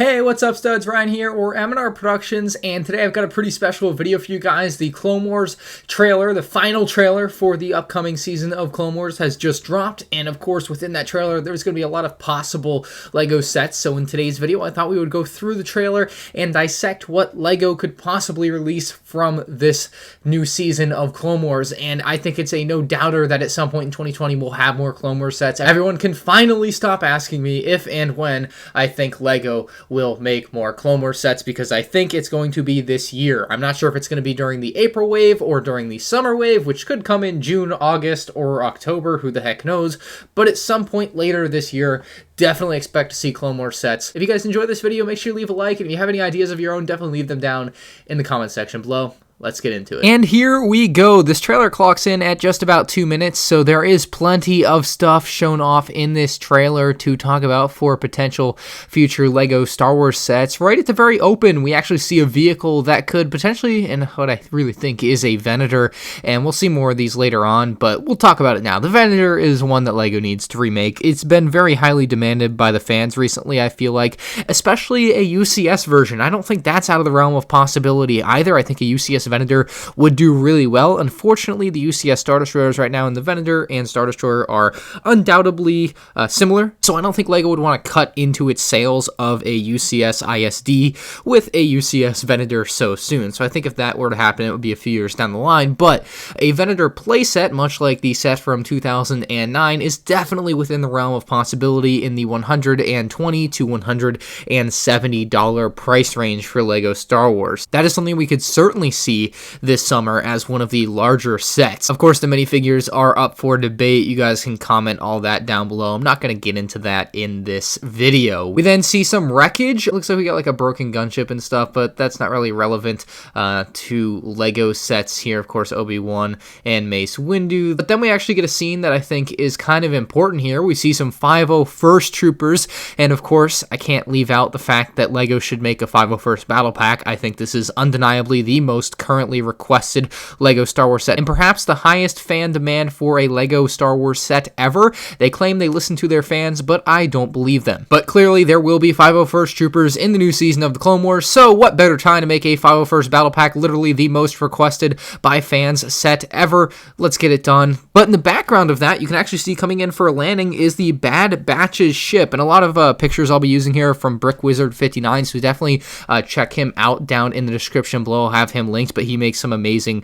Hey, what's up, studs? Ryan here, or MandRproductions, and today I've got a pretty special video for you guys. The Clone Wars trailer, the final trailer for the upcoming season of Clone Wars has just dropped, and of course within that trailer there's going to be a lot of possible LEGO sets. So in today's video I thought we would go through the trailer and dissect what LEGO could possibly release from this new season of Clone Wars, and I think it's a no-doubter that at some point in 2020 we'll have more Clone Wars sets. Everyone can finally stop asking me if and when I think LEGO will make more Clone Wars sets, because I think it's going to be this year. I'm not sure if it's going to be during the April wave or during the summer wave, which could come in June, August, or October, who the heck knows, but at some point later this year, definitely expect to see Clone Wars sets. If you guys enjoyed this video, make sure you leave a like, and if you have any ideas of your own, definitely leave them down in the comment section below. Let's get into it. And here we go. This trailer clocks in at just about 2 minutes, so there is plenty of stuff shown off in this trailer to talk about for potential future LEGO Star Wars sets. Right at the very open, we actually see a vehicle that could potentially, and what I really think is a Vanator, and we'll see more of these later on, but we'll talk about it now. The Vanator is one that LEGO needs to remake. It's been very highly demanded by the fans recently, I feel like, especially a UCS version. I don't think that's out of the realm of possibility either. I think a UCS Vanator would do really well. Unfortunately, the UCS Star Destroyers right now in the Vanator and Star Destroyer are undoubtedly similar, so I don't think LEGO would want to cut into its sales of a UCS ISD with a UCS Vanator so soon. So I think if that were to happen, it would be a few years down the line, but a Vanator playset, much like the set from 2009, is definitely within the realm of possibility in the $120 to $170 price range for LEGO Star Wars. That is something we could certainly see this summer as one of the larger sets. Of course, the minifigures are up for debate. You guys can comment all that down below. I'm not going to get into that in this video. We then see some wreckage. It looks like we got like a broken gunship and stuff, but that's not really relevant to LEGO sets here. Of course, Obi-Wan and Mace Windu. But then we actually get a scene that I think is kind of important here. We see some 501st troopers, and of course, I can't leave out the fact that LEGO should make a 501st battle pack. I think this is undeniably the most currently requested LEGO Star Wars set, and perhaps the highest fan demand for a LEGO Star Wars set ever. They claim they listen to their fans, but I don't believe them. But clearly there will be 501st troopers in the new season of the Clone Wars, so what better time to make a 501st battle pack, literally the most requested by fans set ever. Let's get it done. But in the background of that, you can actually see coming in for a landing is the Bad Batch's ship, and a lot of pictures I'll be using here from Brick Wizard 59, so definitely check him out down in the description below. I'll have him linked, but he makes some amazing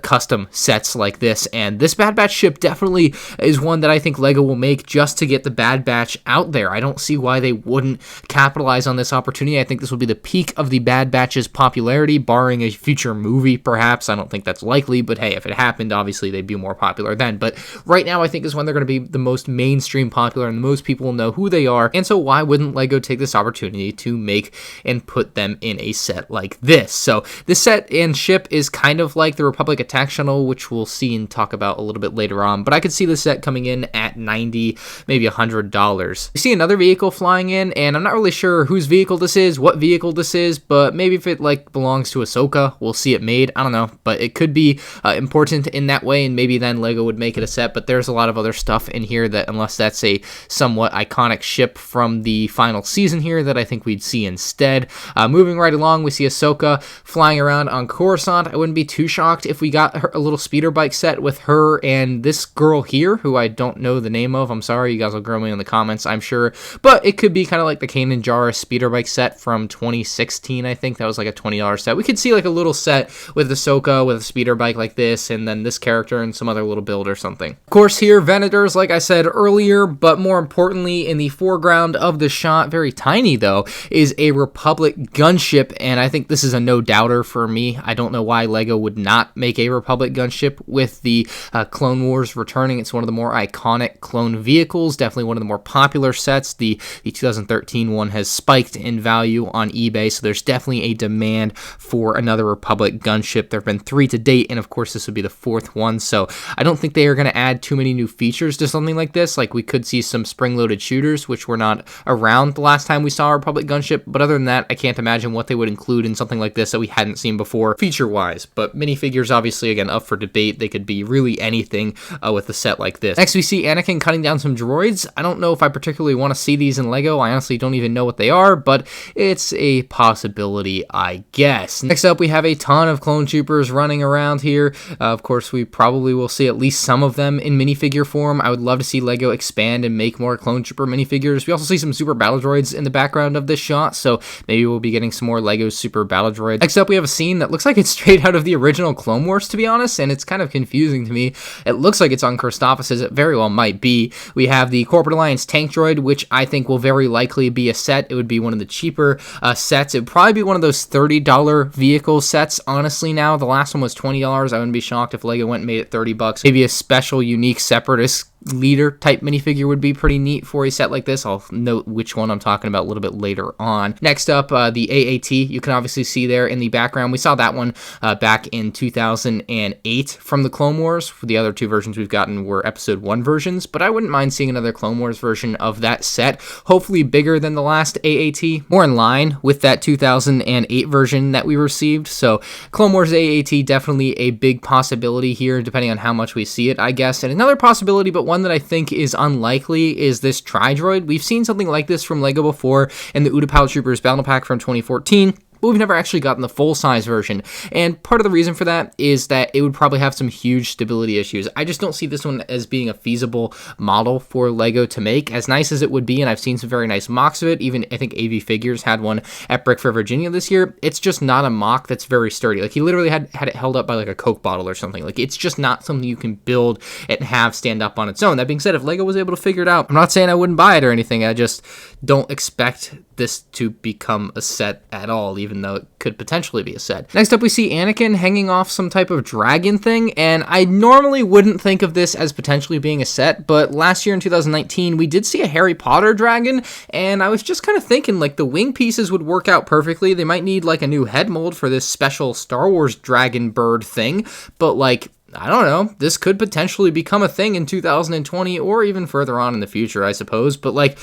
custom sets like this, and this Bad Batch ship definitely is one that I think LEGO will make just to get the Bad Batch out there. I don't see why they wouldn't capitalize on this opportunity. I think this will be the peak of the Bad Batch's popularity, barring a future movie perhaps. I don't think that's likely, but hey, if it happened, obviously they'd be more popular then. But right now I think is when they're going to be the most mainstream popular and the most people will know who they are, and so why wouldn't LEGO take this opportunity to make and put them in a set like this? So this set and ship is kind of like the Republic Attack Shuttle, which we'll see and talk about a little bit later on, but I could see the set coming in at $90, maybe $100. We see another vehicle flying in, and I'm not really sure whose vehicle this is, what vehicle this is, but maybe if it like belongs to Ashoka, we'll see it made. I don't know, but it could be important in that way, and maybe then LEGO would make it a set, but there's a lot of other stuff in here that, unless that's a somewhat iconic ship from the final season here, that I think we'd see instead. Moving right along, we see Ashoka flying around on Coruscant. I wouldn't be too shocked if we got a little speeder bike set with her and this girl here, who I don't know the name of. I'm sorry, you guys will grill me in the comments, I'm sure, but it could be kind of like the Kanan Jarrus speeder bike set from 2016. I think that was like a $20 set. We could see like a little set with Ahsoka with a speeder bike like this, and then this character and some other little build or something. Of course, here Vanators, like I said earlier, but more importantly, in the foreground of the shot, very tiny though, is a Republic gunship, and I think this is a no-doubter for me. I don't know why LEGO would not make a Republic gunship with the Clone Wars returning. It's one of the more iconic clone vehicles, definitely one of the more popular sets. The 2013 one has spiked in value on eBay, so there's definitely a demand for another Republic gunship. There have been 3 to date, and of course this would be the 4th one, so I don't think they are going to add too many new features to something like this. Like, we could see some spring-loaded shooters, which were not around the last time we saw a Republic gunship, but other than that, I can't imagine what they would include in something like this that we hadn't seen before. feature-wise, but minifigures obviously, again, up for debate. They could be really anything with a set like this. Next, we see Anakin cutting down some droids. I don't know if I particularly want to see these in LEGO. I honestly don't even know what they are, but it's a possibility, I guess. Next up, we have a ton of clone troopers running around here. Of course, we probably will see at least some of them in minifigure form. I would love to see LEGO expand and make more clone trooper minifigures. We also see some super battle droids in the background of this shot, so maybe we'll be getting some more LEGO super battle droids. Next up, we have a scene that looks like it's straight out of the original Clone Wars, to be honest, and it's kind of confusing to me. It looks like it's on Christophas's. It very well might be. We have the Corporate Alliance tank droid, which I think will very likely be a set. It would be one of the cheaper sets. It would probably be one of those $30 vehicle sets, honestly now. The last one was $20. I wouldn't be shocked if LEGO went and made it $30. Maybe a special, unique, separatist leader type minifigure would be pretty neat for a set like this. I'll note which one I'm talking about a little bit later on. Next up, the AAT. You can obviously see there in the background. We saw that one back in 2008 from the Clone Wars. The other two versions we've gotten were Episode 1 versions, but I wouldn't mind seeing another Clone Wars version of that set. Hopefully bigger than the last AAT, more in line with that 2008 version that we received. So Clone Wars AAT, definitely a big possibility here, depending on how much we see it, I guess. And another possibility, but one that I think is unlikely, is this Tri-Droid. We've seen something like this from LEGO before in the Utapau Troopers Battle Pack from 2014. But we've never actually gotten the full-size version, and part of the reason for that is that it would probably have some huge stability issues. I just don't see this one as being a feasible model for LEGO to make, as nice as it would be, and I've seen some very nice mocks of it. Even, I think, AV Figures had one at Brick Fair, Virginia this year. It's just not a mock that's very sturdy. Like, he literally had it held up by, like, a Coke bottle or something. Like, it's just not something you can build and have stand up on its own. That being said, if LEGO was able to figure it out, I'm not saying I wouldn't buy it or anything. I just don't expect this to become a set at all, even though it could potentially be a set. Next up, we see Anakin hanging off some type of dragon thing, and I normally wouldn't think of this as potentially being a set, but last year in 2019, we did see a Harry Potter dragon, and I was just kind of thinking, like, the wing pieces would work out perfectly. They might need, like, a new head mold for this special Star Wars dragon bird thing, but, like, I don't know, this could potentially become a thing in 2020 or even further on in the future, I suppose, but, like,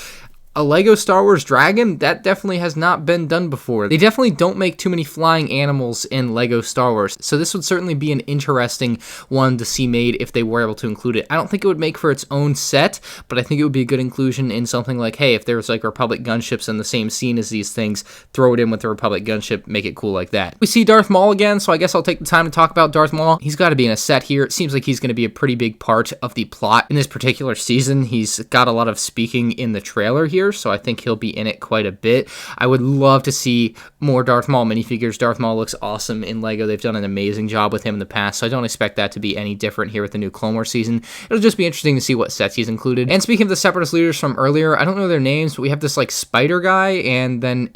a LEGO Star Wars dragon, that definitely has not been done before. They definitely don't make too many flying animals in LEGO Star Wars, so this would certainly be an interesting one to see made if they were able to include it. I don't think it would make for its own set, but I think it would be a good inclusion in something like, hey, if there's like Republic gunships in the same scene as these things, throw it in with the Republic gunship, make it cool like that. We see Darth Maul again, so I guess I'll take the time to talk about Darth Maul. He's got to be in a set here. It seems like he's going to be a pretty big part of the plot in this particular season. He's got a lot of speaking in the trailer here, so I think he'll be in it quite a bit. I would love to see more Darth Maul minifigures. Darth Maul looks awesome in LEGO. They've done an amazing job with him in the past, so I don't expect that to be any different here with the new Clone Wars season. It'll just be interesting to see what sets he's included. And speaking of the Separatist leaders from earlier, I don't know their names, but we have this like spider guy and then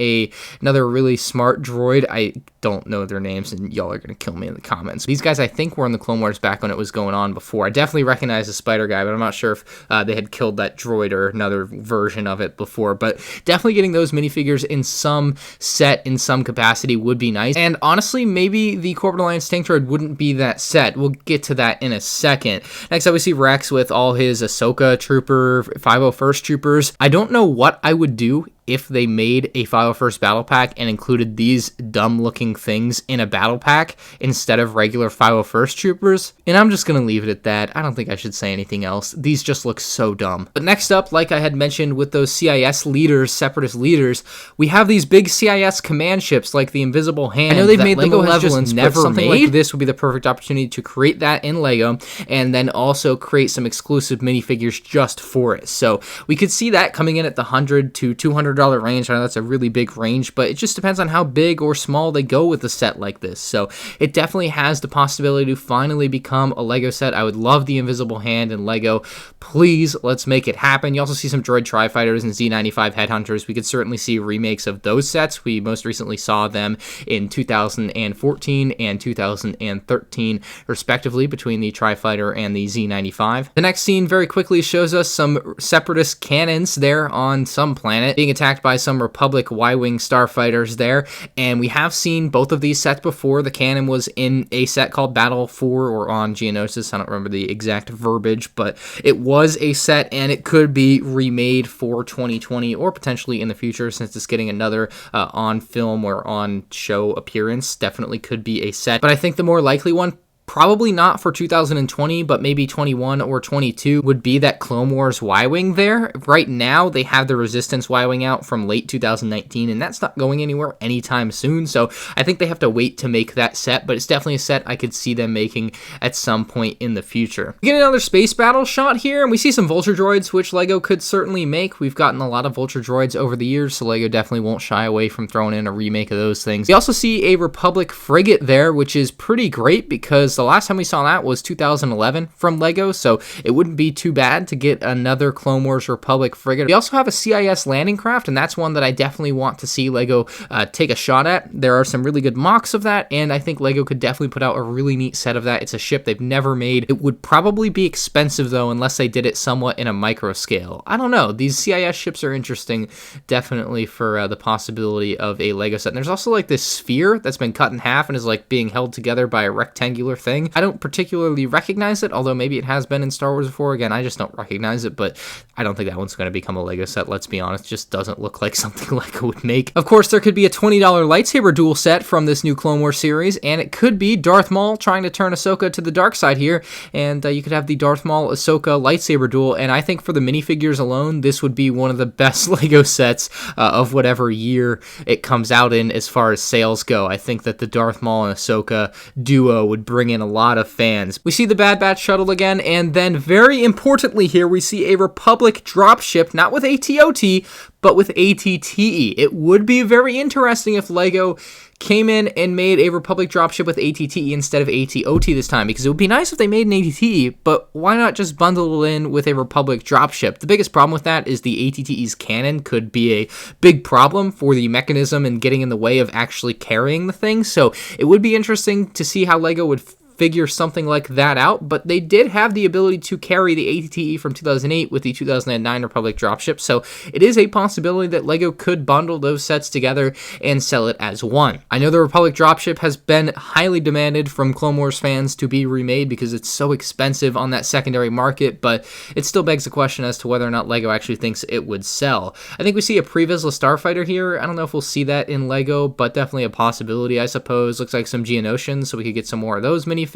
another really smart droid. I don't know their names, and y'all are going to kill me in the comments. These guys, I think, were in the Clone Wars back when it was going on before. I definitely recognize the spider guy, but I'm not sure if they had killed that droid or another version of it before. But definitely getting those minifigures in some set, in some capacity, would be nice. And honestly, maybe the Corporate Alliance tank droid wouldn't be that set. We'll get to that in a second. Next up, we see Rex with all his Ahsoka trooper, 501st troopers. I don't know what I would do if they made a 501st battle pack and included these dumb looking things in a battle pack instead of regular 501st troopers. And I'm just going to leave it at that. I don't think I should say anything else. These just look so dumb. But next up, like I had mentioned with those CIS leaders, Separatist leaders, we have these big CIS command ships like the Invisible Hand. I know they've made LEGO has just never something made. Like this would be the perfect opportunity to create that in LEGO and then also create some exclusive minifigures just for it. So we could see that coming in at the $100 to $200 range. I know that's a really big range, but it just depends on how big or small they go with a set like this. So it definitely has the possibility to finally become a LEGO set. I would love the Invisible Hand in LEGO. Please, let's make it happen. You also see some Droid Tri-Fighters and Z95 Headhunters. We could certainly see remakes of those sets. We most recently saw them in 2014 and 2013, respectively, between the Tri-Fighter and the Z95. The next scene very quickly shows us some Separatist cannons there on some planet being attacked attacked by some Republic Y-Wing starfighters there, and we have seen both of these sets before. The canon was in a set called Battle for or on Geonosis. I don't remember the exact verbiage, but it was a set, and it could be remade for 2020 or potentially in the future, since it's getting another on film or on show appearance. Definitely could be a set, but I think the more likely one, probably not for 2020, but maybe 21 or 22, would be that Clone Wars Y-Wing there. Right now, they have the Resistance Y-Wing out from late 2019, and that's not going anywhere anytime soon, so I think they have to wait to make that set, but it's definitely a set I could see them making at some point in the future. We get another space battle shot here, and we see some Vulture Droids, which LEGO could certainly make. We've gotten a lot of Vulture Droids over the years, so LEGO definitely won't shy away from throwing in a remake of those things. We also see a Republic frigate there, which is pretty great because the last time we saw that was 2011 from LEGO, so it wouldn't be too bad to get another Clone Wars Republic frigate. We also have a CIS landing craft, and that's one that I definitely want to see LEGO take a shot at. There are some really good mocks of that, and I think LEGO could definitely put out a really neat set of that. It's a ship they've never made. It would probably be expensive, though, unless they did it somewhat in a micro scale. I don't know. These CIS ships are interesting, definitely, for the possibility of a LEGO set. And there's also like this sphere that's been cut in half and is like being held together by a rectangular thing. I don't particularly recognize it, although maybe it has been in Star Wars before. Again, I just don't recognize it, but I don't think that one's going to become a LEGO set, let's be honest. It just doesn't look like something LEGO would make. Of course, there could be a $20 lightsaber duel set from this new Clone Wars series, and it could be Darth Maul trying to turn Ashoka to the dark side here, and you could have the Darth Maul Ashoka lightsaber duel, and I think for the minifigures alone, this would be one of the best LEGO sets of whatever year it comes out in as far as sales go. I think that the Darth Maul and Ashoka duo would bring in a lot of fans. We see the Bad Batch shuttle again, and then very importantly here, we see a Republic dropship, not with ATOT, but with ATTE. It would be very interesting if LEGO came in and made a Republic dropship with ATTE instead of ATOT this time, because it would be nice if they made an ATTE, but why not just bundle it in with a Republic dropship? The biggest problem with that is the ATTE's cannon could be a big problem for the mechanism and getting in the way of actually carrying the thing, so it would be interesting to see how LEGO would figure something like that out, but they did have the ability to carry the ATTE from 2008 with the 2009 Republic dropship, so it is a possibility that LEGO could bundle those sets together and sell it as one. I know the Republic dropship has been highly demanded from Clone Wars fans to be remade because it's so expensive on that secondary market, but it still begs the question as to whether or not LEGO actually thinks it would sell. I think we see a Pre-Vizsla Starfighter here. I don't know if we'll see that in LEGO, but definitely a possibility, I suppose. Looks like some Geonosians, so we could get some more of those minifigures.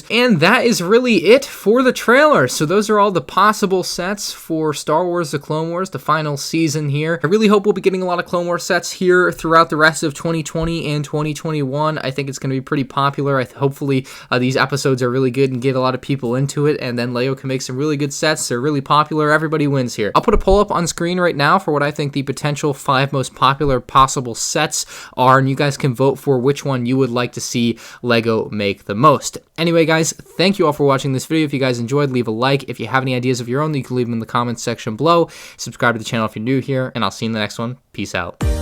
And that is really it for the trailer. So those are all the possible sets for Star Wars The Clone Wars, the final season here. I really hope we'll be getting a lot of Clone Wars sets here throughout the rest of 2020 and 2021. I think it's going to be pretty popular. Hopefully these episodes are really good and get a lot of people into it, and then LEGO can make some really good sets. They're really popular. Everybody wins here. I'll put a poll up on screen right now for what I think the potential 5 most popular possible sets are, and you guys can vote for which one you would like to see LEGO make the most. Anyway, guys, thank you all for watching this video. If you guys enjoyed, leave a like. If you have any ideas of your own, you can leave them in the comments section below. Subscribe to the channel if you're new here, and I'll see you in the next one. Peace out.